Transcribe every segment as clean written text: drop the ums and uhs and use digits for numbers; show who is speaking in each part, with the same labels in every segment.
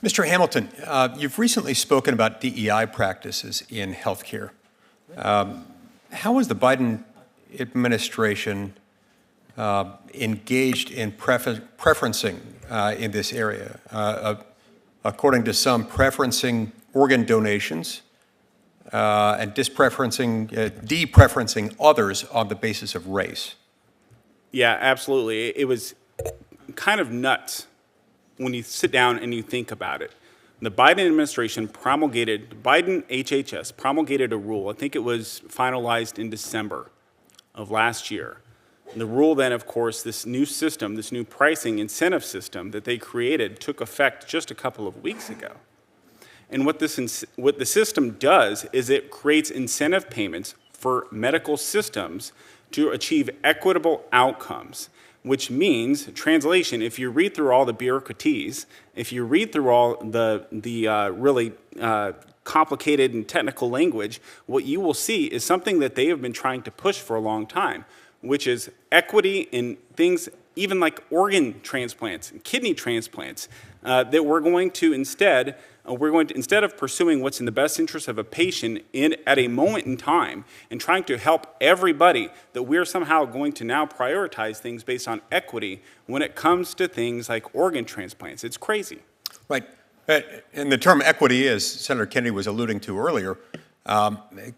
Speaker 1: Mr. Hamilton, you've recently spoken about DEI practices in healthcare. How is the Biden administration engaged in preferencing in this area? According to some, preferencing organ donations and depreferencing others on the basis of race.
Speaker 2: Yeah, absolutely. It was kind of nuts when you sit down and you think about it. The Biden administration Biden HHS promulgated a rule. I think it was finalized in December of last year. And the rule then, of course, this new system, this new pricing incentive system that they created took effect just a couple of weeks ago. And what the system does is it creates incentive payments for medical systems to achieve equitable outcomes, which means, translation, if you read through all the bureaucraties, if you read through all the really complicated and technical language, what you will see is something that they have been trying to push for a long time, which is equity in things even like organ transplants and kidney transplants, that we're going to instead of pursuing what's in the best interest of a patient at a moment in time and trying to help everybody, that we're somehow going to now prioritize things based on equity when it comes to things like organ transplants. It's crazy.
Speaker 1: Right. And the term equity, as Senator Kennedy was alluding to earlier,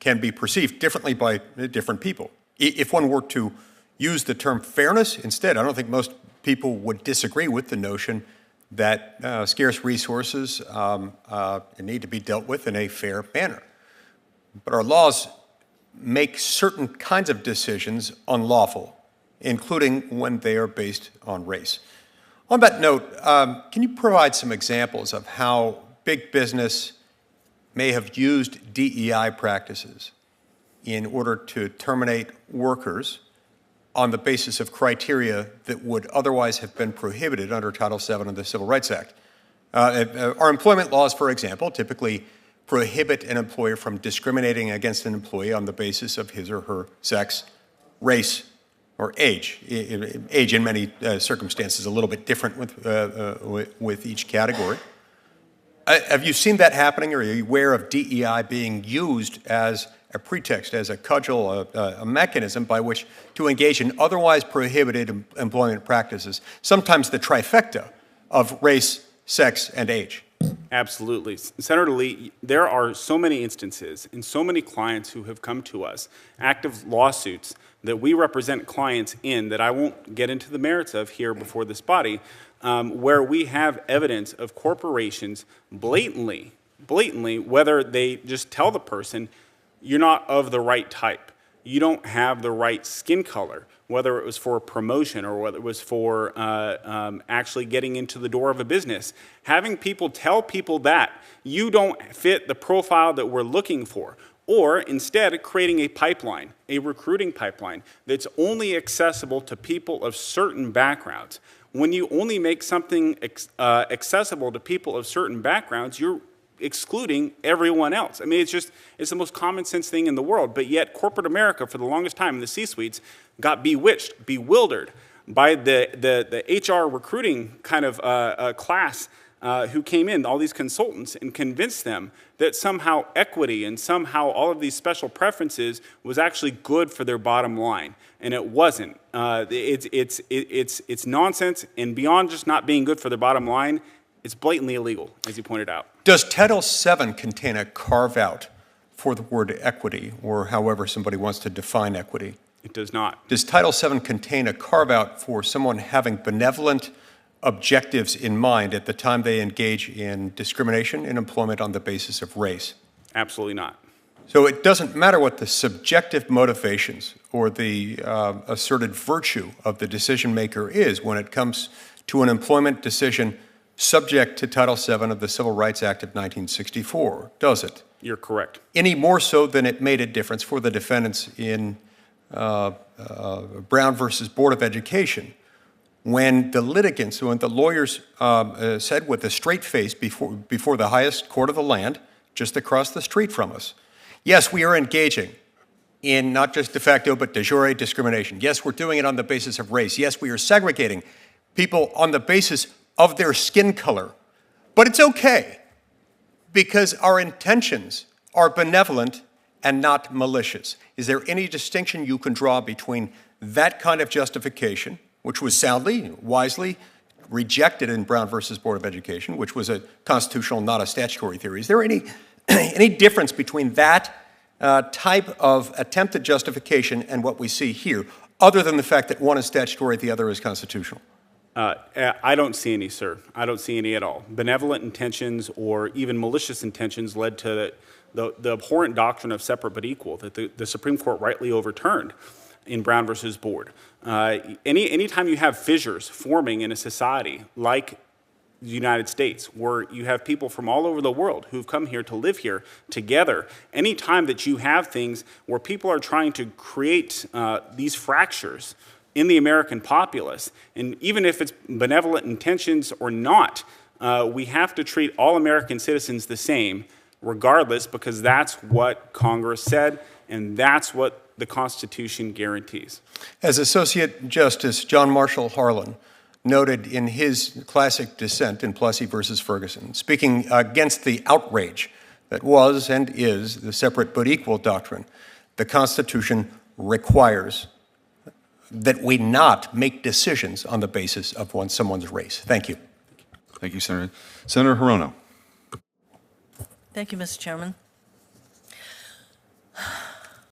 Speaker 1: can be perceived differently by different people. If one were to use the term fairness instead, I don't think most people would disagree with the notion that scarce resources need to be dealt with in a fair manner. But our laws make certain kinds of decisions unlawful, including when they are based on race. On that note, can you provide some examples of how big business may have used DEI practices in order to terminate workers on the basis of criteria that would otherwise have been prohibited under Title VII of the Civil Rights Act? Our employment laws, for example, typically prohibit an employer from discriminating against an employee on the basis of his or her sex, race, or age. Age in many circumstances is a little bit different with each category. Have you seen that happening, or are you aware of DEI being used as a pretext, as a cudgel, a mechanism by which to engage in otherwise prohibited employment practices, sometimes the trifecta of race, sex, and age?
Speaker 2: Absolutely. Senator Lee, there are so many instances and so many clients who have come to us, active lawsuits that we represent clients in that I won't get into the merits of here before this body, where we have evidence of corporations blatantly, whether they just tell the person, you're not of the right type, you don't have the right skin color, whether it was for promotion or whether it was for actually getting into the door of a business. Having people tell people that you don't fit the profile that we're looking for, or instead creating a pipeline, a recruiting pipeline that's only accessible to people of certain backgrounds. When you only make something accessible to people of certain backgrounds, you're excluding everyone else. I mean, it's the most common sense thing in the world, but yet corporate America for the longest time in the C-suites got bewildered by the HR recruiting kind of class who came in, all these consultants, and convinced them that somehow equity and somehow all of these special preferences was actually good for their bottom line, and it wasn't. It's nonsense, and beyond just not being good for their bottom line, it's blatantly illegal, as you pointed out.
Speaker 1: Does Title VII contain a carve-out for the word equity, or however somebody wants to define equity?
Speaker 2: It does not.
Speaker 1: Does Title VII contain a carve-out for someone having benevolent objectives in mind at the time they engage in discrimination in employment on the basis of race?
Speaker 2: Absolutely not.
Speaker 1: So it doesn't matter what the subjective motivations or the asserted virtue of the decision maker is when it comes to an employment decision subject to Title VII of the Civil Rights Act of 1964, does it?
Speaker 2: You're correct.
Speaker 1: Any more so than it made a difference for the defendants in Brown versus Board of Education, when the litigants, when the lawyers said with a straight face before the highest court of the land, just across the street from us, yes, we are engaging in not just de facto but de jure discrimination. Yes, we're doing it on the basis of race. Yes, we are segregating people on the basis of their skin color. But it's okay, because our intentions are benevolent and not malicious. Is there any distinction you can draw between that kind of justification, which was soundly, wisely rejected in Brown versus Board of Education, which was a constitutional, not a statutory theory? Is there any, any difference between that type of attempted justification and what we see here, other than the fact that one is statutory, the other is constitutional?
Speaker 2: I don't see any, sir. I don't see any at all. Benevolent intentions or even malicious intentions led to the abhorrent doctrine of separate but equal that the Supreme Court rightly overturned in Brown versus Board. Anytime you have fissures forming in a society like the United States, where you have people from all over the world who've come here to live here together, anytime that you have things where people are trying to create these fractures in the American populace, and even if it's benevolent intentions or not, we have to treat all American citizens the same, regardless, because that's what Congress said, and that's what the Constitution guarantees.
Speaker 1: As Associate Justice John Marshall Harlan noted in his classic dissent in Plessy versus Ferguson, speaking against the outrage that was and is the separate but equal doctrine, the Constitution requires that we not make decisions on the basis of someone's race. Thank you.
Speaker 3: Thank you, Senator. Senator Hirono.
Speaker 4: Thank you, Mr. Chairman.